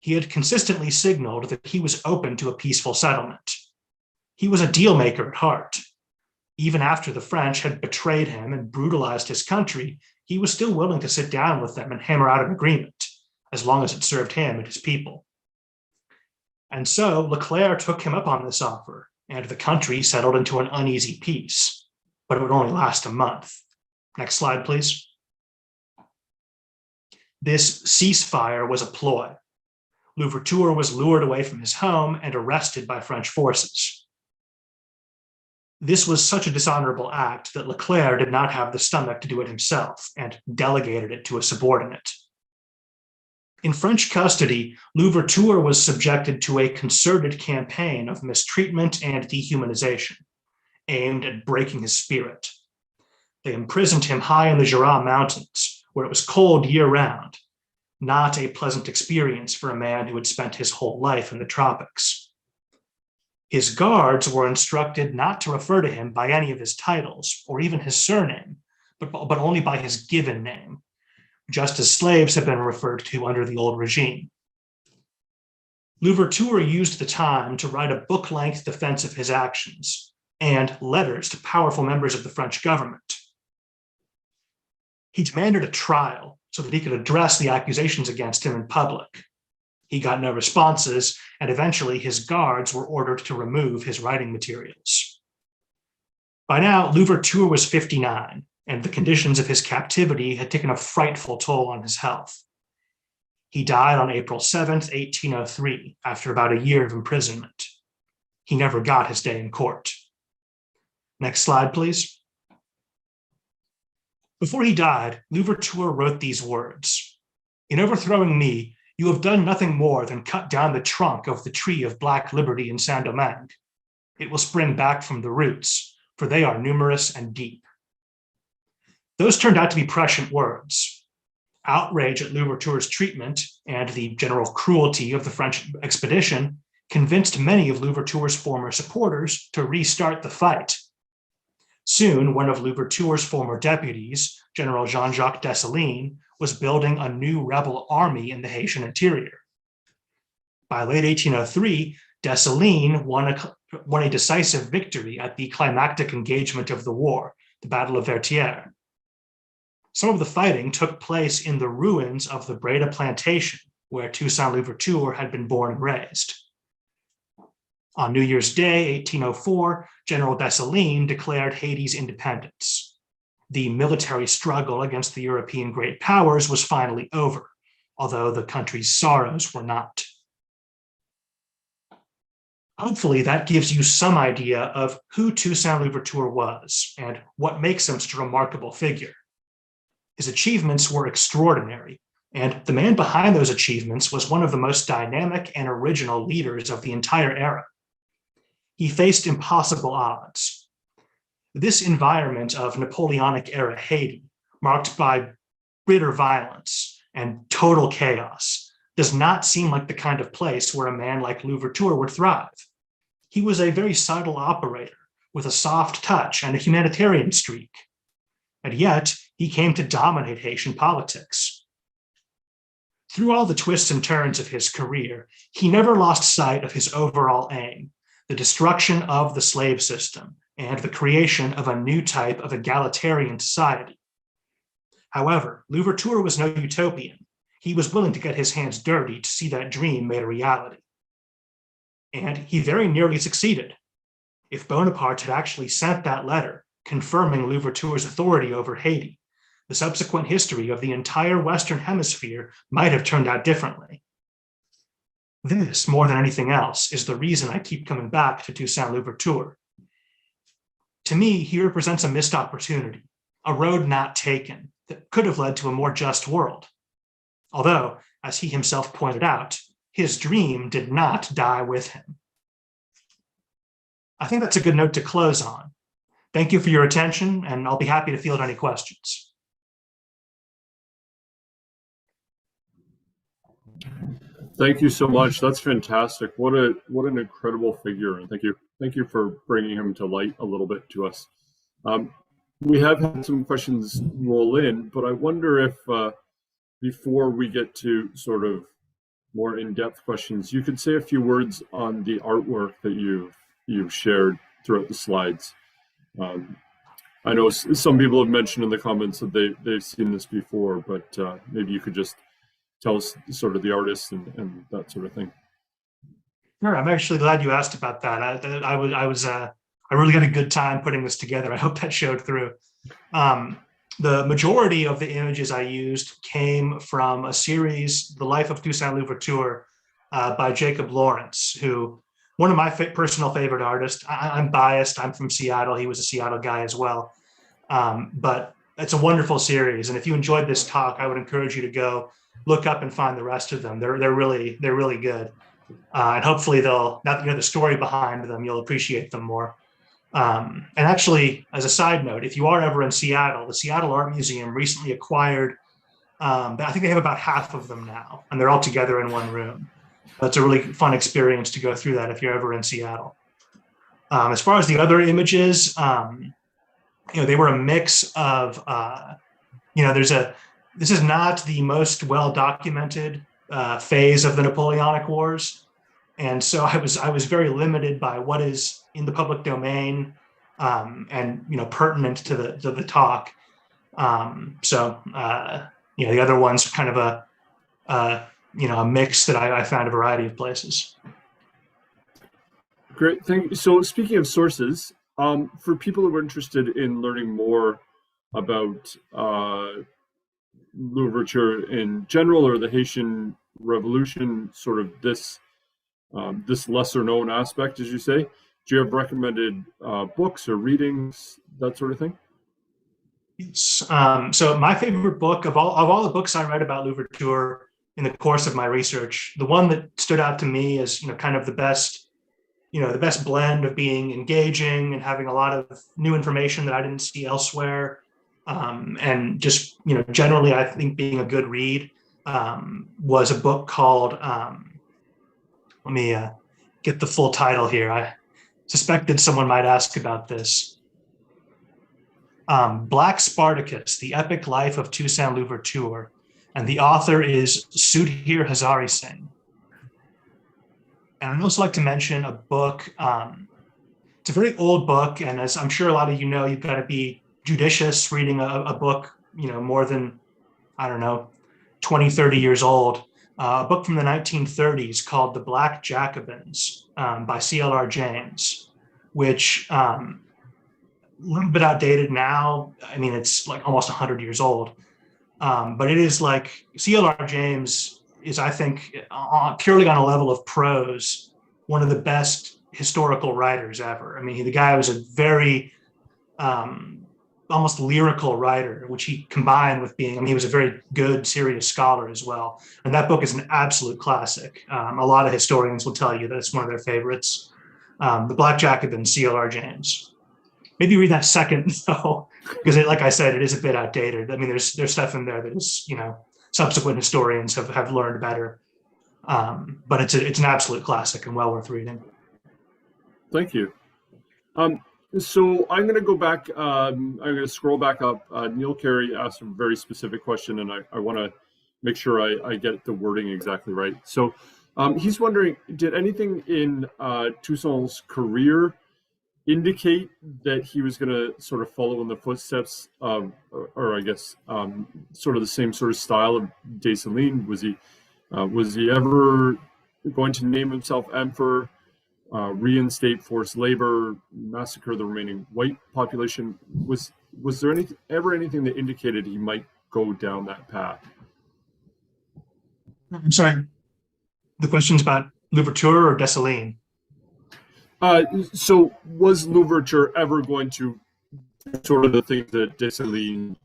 He had consistently signaled that he was open to a peaceful settlement. He was a deal maker at heart. Even after the French had betrayed him and brutalized his country, he was still willing to sit down with them and hammer out an agreement, as long as it served him and his people. And so Leclerc took him up on this offer, and the country settled into an uneasy peace, but it would only last a month. Next slide, please. This ceasefire was a ploy. Louverture was lured away from his home and arrested by French forces. This was such a dishonorable act that Leclerc did not have the stomach to do it himself and delegated it to a subordinate. In French custody, Louverture was subjected to a concerted campaign of mistreatment and dehumanization, aimed at breaking his spirit. They imprisoned him high in the Jura Mountains, where it was cold year-round, not a pleasant experience for a man who had spent his whole life in the tropics. His guards were instructed not to refer to him by any of his titles or even his surname, but only by his given name, just as slaves had been referred to under the old regime. Louverture used the time to write a book-length defense of his actions and letters to powerful members of the French government. He demanded a trial so that he could address the accusations against him in public. He got no responses, and eventually his guards were ordered to remove his writing materials. By now, Louverture was 59, and the conditions of his captivity had taken a frightful toll on his health. He died on April 7th, 1803, after about a year of imprisonment. He never got his day in court. Next slide, please. Before he died, Louverture wrote these words: "In overthrowing me, you have done nothing more than cut down the trunk of the tree of black liberty in Saint-Domingue. It will spring back from the roots, for they are numerous and deep." Those turned out to be prescient words. Outrage at Louverture's treatment and the general cruelty of the French expedition convinced many of Louverture's former supporters to restart the fight. Soon, one of Louverture's former deputies, General Jean-Jacques Dessalines, was building a new rebel army in the Haitian interior. By late 1803, Dessalines won a decisive victory at the climactic engagement of the war, the Battle of Vertières. Some of the fighting took place in the ruins of the Breda plantation, where Toussaint Louverture had been born and raised. On New Year's Day, 1804, General Dessalines declared Haiti's independence. The military struggle against the European great powers was finally over, although the country's sorrows were not. Hopefully, that gives you some idea of who Toussaint Louverture was and what makes him such a remarkable figure. His achievements were extraordinary, and the man behind those achievements was one of the most dynamic and original leaders of the entire era. He faced impossible odds. This environment of Napoleonic-era Haiti, marked by bitter violence and total chaos, does not seem like the kind of place where a man like Louverture would thrive. He was a very subtle operator with a soft touch and a humanitarian streak. And yet, he came to dominate Haitian politics. Through all the twists and turns of his career, he never lost sight of his overall aim, the destruction of the slave system and the creation of a new type of egalitarian society. However, Louverture was no utopian. He was willing to get his hands dirty to see that dream made a reality. And he very nearly succeeded. If Bonaparte had actually sent that letter confirming Louverture's authority over Haiti, the subsequent history of the entire Western Hemisphere might have turned out differently. This, more than anything else, is the reason I keep coming back to Toussaint Louverture. To me, he represents a missed opportunity, a road not taken that could have led to a more just world. Although, as he himself pointed out, his dream did not die with him. I think that's a good note to close on. Thank you for your attention, and I'll be happy to field any questions. Thank you so much. That's fantastic. What an incredible figure, and thank you for bringing him to light a little bit to us. We have had some questions roll in, but I wonder if before we get to sort of more in-depth questions, you could say a few words on the artwork that you've shared throughout the slides. I know some people have mentioned in the comments that they've seen this before, but maybe you could just tell us sort of the artist and that sort of thing. Sure, I'm actually glad you asked about that. I really had a good time putting this together. I hope that showed through. The majority of the images I used came from a series, The Life of Toussaint Louverture, by Jacob Lawrence, who one of my personal favorite artists. I'm biased. I'm from Seattle. He was a Seattle guy as well. But it's a wonderful series. And if you enjoyed this talk, I would encourage you to go look up and find the rest of them. They're really good. And hopefully now that you know the story behind them, you'll appreciate them more. And actually, as a side note, if you are ever in Seattle, the Seattle Art Museum recently acquired, I think they have about half of them now, and they're all together in one room. It's a really fun experience to go through that if you're ever in Seattle. As far as the other images, they were a mix of, this is not the most well-documented phase of the Napoleonic Wars. And so I was very limited by what is in the public domain and pertinent to the talk. The other ones are kind of a mix that I found a variety of places. Great, thank you. So speaking of sources, for people who are interested in learning more about Louverture in general or the Haitian Revolution, sort of this lesser known aspect, as you say, do you have recommended books or readings, that sort of thing? So my favorite book of all the books I read about Louverture in the course of my research, the one that stood out to me as kind of the best blend of being engaging and having a lot of new information that I didn't see elsewhere, and just generally I think being a good read, was a book called let me get the full title here. I suspected someone might ask about this. Black Spartacus, The Epic Life of Toussaint Louverture, and the author is Sudhir Hazari Singh. And I'd also like to mention a book. It's a very old book, and as I'm sure a lot of you know, you've got to be judicious reading a book, more than, 20, 30 years old. A book from the 1930s called The Black Jacobins by C.L.R. James, which a little bit outdated now. I mean, it's like almost 100 years old. But it is like C.L.R. James is, I think, purely on a level of prose, one of the best historical writers ever. I mean, the guy was a very almost lyrical writer, which he combined with being, he was a very good, serious scholar as well. And that book is an absolute classic. A lot of historians will tell you that it's one of their favorites. The Black Jacobin, C.L.R. James. Maybe read that second, though, because like I said, it is a bit outdated. I mean, there's stuff in there that is, subsequent historians have learned better. But it's an absolute classic and well worth reading. Thank you. So I'm going to go back. I'm going to scroll back up. Neil Carey asked a very specific question, and I want to make sure I get the wording exactly right. So he's wondering, did anything in Toussaint's career indicate that he was going to sort of follow in the footsteps of, or I guess, sort of the same sort of style of Dessalines? Was he ever going to name himself emperor, reinstate forced labor, massacre the remaining white population? Was there ever anything that indicated he might go down that path? I'm sorry. The question's about Louverture or Dessalines? So was Louverture ever going to do sort of the things that Dessalines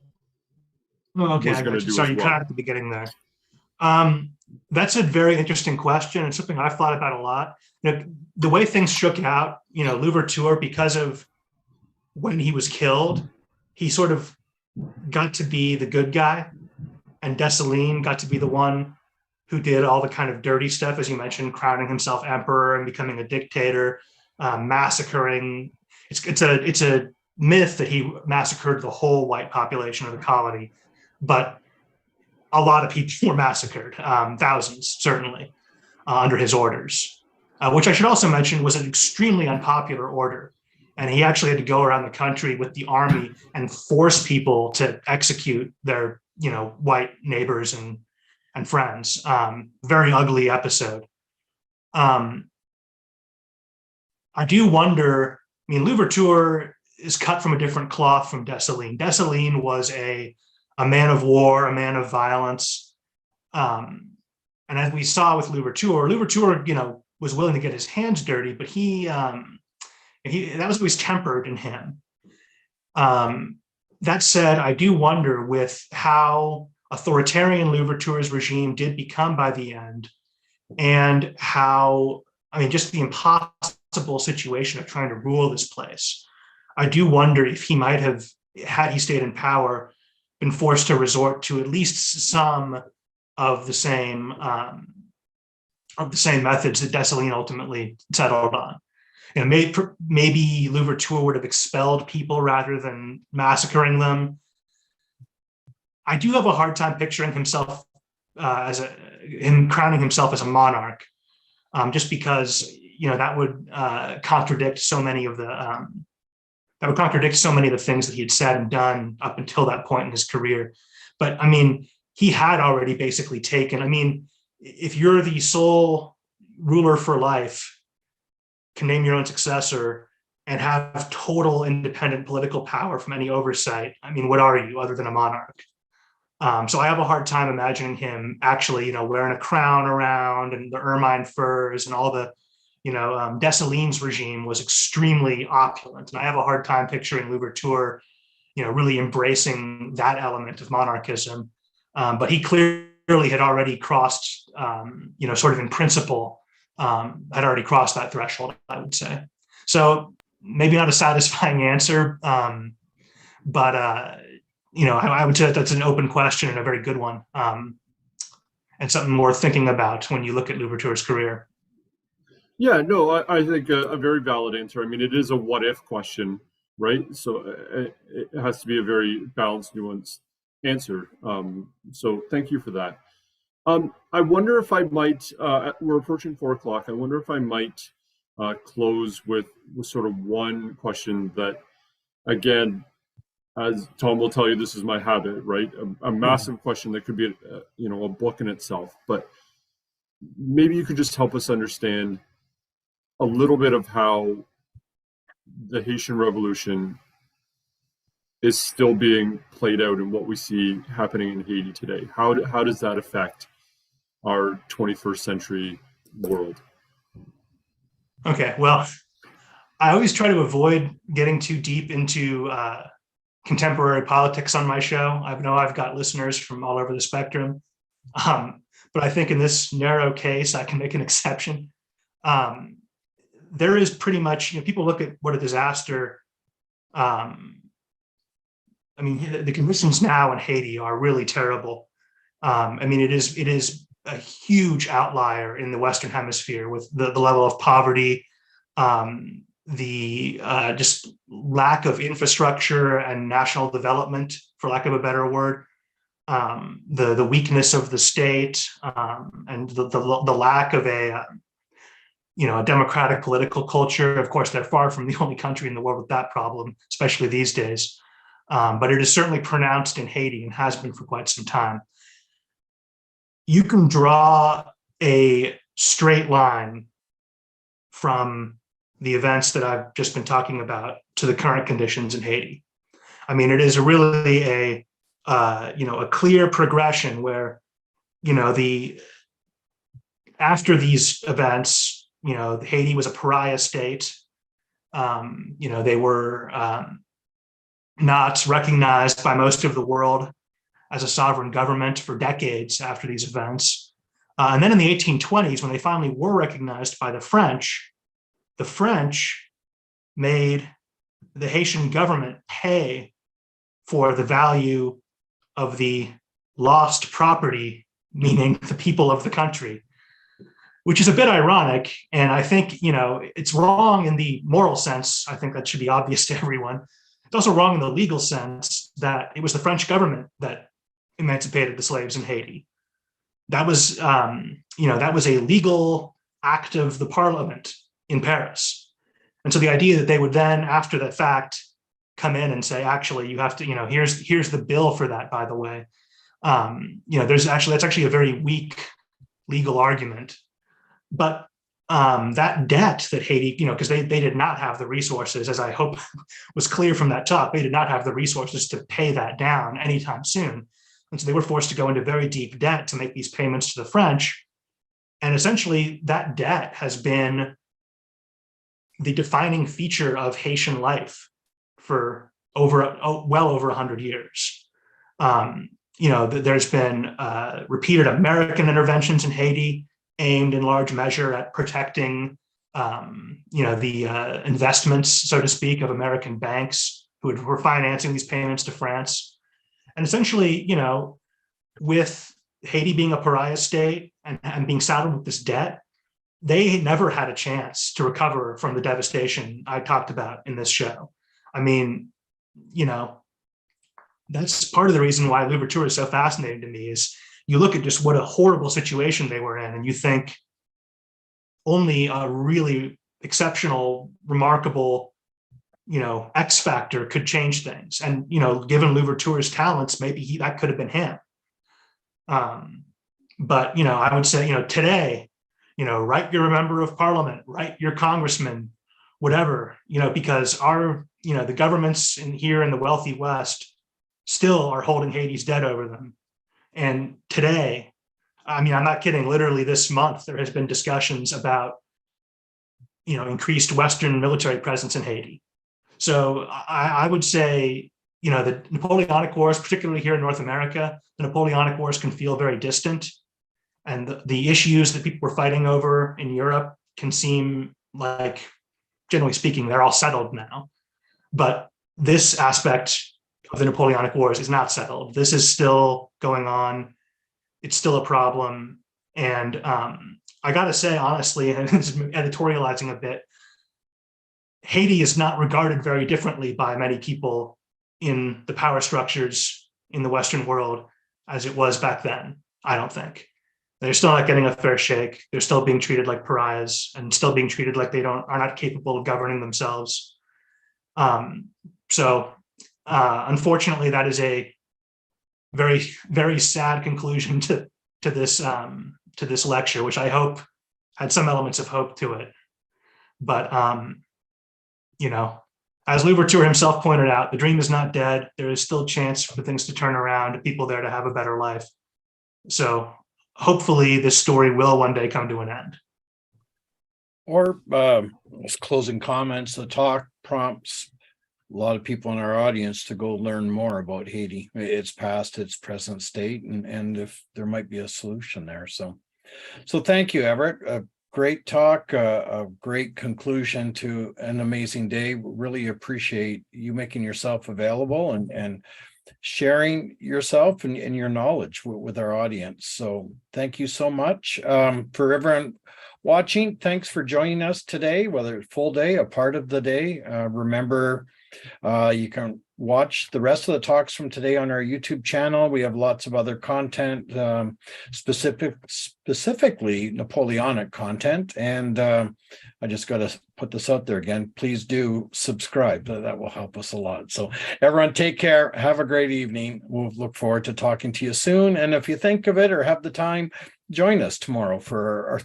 Oh, okay. was going to do Sorry, as you well? cut out at the beginning there. That's a very interesting question and something I've thought about a lot. The way things shook out, Louverture, because of when he was killed, he sort of got to be the good guy, and Dessalines got to be the one who did all the kind of dirty stuff, as you mentioned, crowning himself emperor and becoming a dictator, massacring. It's a myth that he massacred the whole white population of the colony, but a lot of people were massacred, thousands certainly, under his orders, which I should also mention was an extremely unpopular order. And he actually had to go around the country with the army and force people to execute their, white neighbors and friends. Very ugly episode. I do wonder, Louverture is cut from a different cloth from Dessalines. Dessalines was a man of war, a man of violence. And as we saw with Louverture, was willing to get his hands dirty, but that was always tempered in him. That said, I do wonder with how authoritarian Louverture's regime did become by the end, and how, just the impossible situation of trying to rule this place. I do wonder if he might have, had he stayed in power, been forced to resort to at least some of the same methods that Dessalines ultimately settled on. Maybe Louverture would have expelled people rather than massacring them. I do have a hard time picturing himself him crowning himself as a monarch, just because that would contradict so many of the things that he had said and done up until that point in his career. But he had already basically taken. If you're the sole ruler for life, can name your own successor, and have total independent political power from any oversight, what are you other than a monarch? So I have a hard time imagining him actually, wearing a crown around and the ermine furs and all the, Dessalines' regime was extremely opulent. And I have a hard time picturing Louverture, really embracing that element of monarchism. But he clearly had already crossed, sort of in principle, had already crossed that threshold, I would say. So maybe not a satisfying answer, but I would say that's an open question and a very good one, and something worth thinking about when you look at Louverture's career. Yeah, no, I think a very valid answer. It is a what if question, right? So it has to be a very balanced, nuanced answer. So thank you for that. I wonder if I might, we're approaching 4:00. I wonder if I might close with sort of one question that, again, as Tom will tell you, this is my habit, right? A massive question that could be, a book in itself. But maybe you could just help us understand a little bit of how the Haitian Revolution is still being played out and what we see happening in Haiti today. How does that affect our 21st century world? Okay, well, I always try to avoid getting too deep into contemporary politics on my show. I know I've got listeners from all over the spectrum, but I think in this narrow case, I can make an exception. There is pretty much, people look at what a disaster. The conditions now in Haiti are really terrible. It is a huge outlier in the Western Hemisphere with the level of poverty, the just lack of infrastructure and national development, for lack of a better word. the weakness of the state, and the lack of a democratic political culture. Of course, they're far from the only country in the world with that problem, especially these days. But it is certainly pronounced in Haiti and has been for quite some time. You can draw a straight line from the events that I've just been talking about to the current conditions in Haiti. I mean, it is really a clear progression where, after these events, Haiti was a pariah state. They were not recognized by most of the world as a sovereign government for decades after these events. And then in the 1820s, when they finally were recognized by the French made the Haitian government pay for the value of the lost property, meaning the people of the country, which is a bit ironic. And I think, it's wrong in the moral sense. I think that should be obvious to everyone. It's also wrong in the legal sense that it was the French government that emancipated the slaves in Haiti. That was, that was a legal act of the parliament in Paris. And so the idea that they would then, after the fact, come in and say, actually, you have to, here's the bill for that, by the way. That's actually a very weak legal argument. But that debt that Haiti, because they did not have the resources, as I hope was clear from that talk, they did not have the resources to pay that down anytime soon. And so they were forced to go into very deep debt to make these payments to the French. And essentially, that debt has been the defining feature of Haitian life for well over 100 years. There's been repeated American interventions in Haiti aimed in large measure at protecting, the investments, so to speak, of American banks who were financing these payments to France. And essentially, with Haiti being a pariah state and being saddled with this debt, they never had a chance to recover from the devastation I talked about in this show. I mean, that's part of the reason why Louverture is so fascinating to me is you look at just what a horrible situation they were in and you think only a really exceptional, remarkable, X factor could change things. And, given Louverture's talents, maybe that could have been him. But, I would say, today, write your member of parliament, write your congressman, whatever, because the governments here in the wealthy West still are holding Haiti's debt over them. And today, I'm not kidding, literally this month, there has been discussions about, increased Western military presence in Haiti. So I would say, the Napoleonic Wars, particularly here in North America, the Napoleonic Wars can feel very distant. And the issues that people were fighting over in Europe can seem like, generally speaking, they're all settled now. But this aspect of the Napoleonic Wars is not settled. This is still going on. It's still a problem. And I got to say, honestly, and this is editorializing a bit, Haiti is not regarded very differently by many people in the power structures in the Western world as it was back then, I don't think. They're still not getting a fair shake. They're still being treated like pariahs and still being treated like they are not capable of governing themselves. Unfortunately, that is a very, very sad conclusion to this lecture, which I hope had some elements of hope to it. But as Louverture himself pointed out, the dream is not dead. There is still a chance for things to turn around, people there to have a better life. So hopefully this story will one day come to an end. Or as closing comments, the talk prompts a lot of people in our audience to go learn more about Haiti, its past, its present state, and if there might be a solution there. So thank you, Everett. A great talk, a great conclusion to an amazing day. Really appreciate you making yourself available and sharing yourself and your knowledge with our audience. So thank you so much. For everyone watching, thanks for joining us today, whether it's full day, a part of the day. Remember, You can watch the rest of the talks from today on our YouTube channel. We have lots of other content, specifically Napoleonic content. And I just got to put this out there again. Please do subscribe. That will help us a lot. So everyone take care. Have a great evening. We'll look forward to talking to you soon. And if you think of it or have the time, join us tomorrow for our